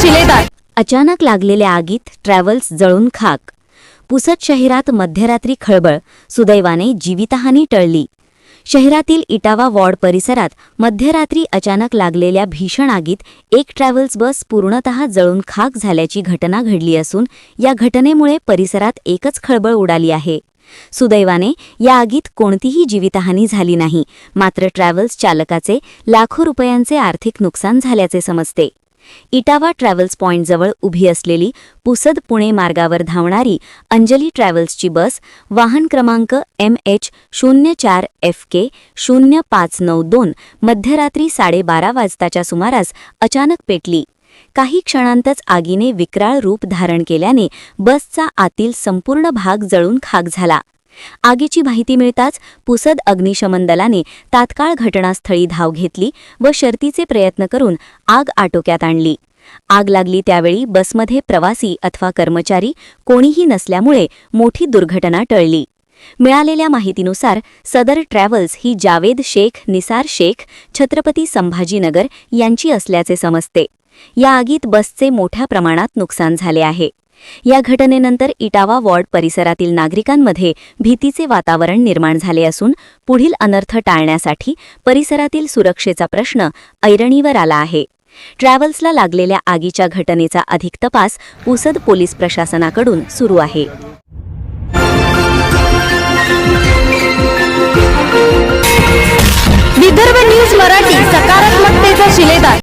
शिलेदार। अचानक लागलेल्या आगीत ट्रॅव्हल्स जळून खाक। पुसद शहरात मध्यरात्री खळबळ, सुदैवाने जीवितहानी टळली। शहरातील इटावा वॉर्ड परिसरात मध्यरात्री अचानक लागलेल्या भीषण आगीत एक ट्रॅव्हल्स बस पूर्णतः जळून खाक झाल्याची घटना घडली असून या घटनेमुळे परिसरात एकच खळबळ उडाली आहे। सुदैवाने या आगीत कोणतीही जीवितहानी झाली नाही, मात्र ट्रॅव्हल्स चालकाचे लाखो रुपयांचे आर्थिक नुकसान झाल्याचे समजते। इटावा ट्रॅव्हल्स पॉइंटजवळ उभी असलेली पुसद पुणे मार्गावर धावणारी अंजली ट्रॅव्हल्सची बस वाहन क्रमांक MH04FK 0592 मध्यरात्री 12:30 वाजताच्या सुमारास अचानक पेटली। काही क्षणांतच आगीने विक्राळ रूप धारण केल्याने बसचा आतील संपूर्ण भाग जळून खाक झाला। आगीची माहिती मिळताच पुसद अग्निशमन दलाने तात्काळ घटनास्थळी धाव घेतली व शर्थीचे प्रयत्न करून आग आटोक्यात आणली। आग लागली त्यावेळी बसमध्ये प्रवासी अथवा कर्मचारी कोणीही नसल्यामुळे मोठी दुर्घटना टळली। मिळालेल्या माहितीनुसार सदर ट्रॅव्हल्स ही जावेद शेख निसार शेख छत्रपती संभाजीनगर यांची असल्याचे समजते। या आगीत बसचे मोठ्या प्रमाणात नुकसान झाले आहे। या घटनेनंतर इटावा वॉर्ड परिसरातील नागरिकांमध्ये भीतीचे वातावरण निर्माण झाले असून पुढील अनर्थ टाळण्यासाठी परिसरातील सुरक्षेचा प्रश्न ऐरणीवर आला आहे। ट्रॅव्हल्सला लागलेल्या आगीच्या घटनेचा अधिक तपास पुसद पोलीस प्रशासनाकडून सुरू आहे। विदर्भ न्यूज मराठी, सकारात्मकतेचा शिलेदार।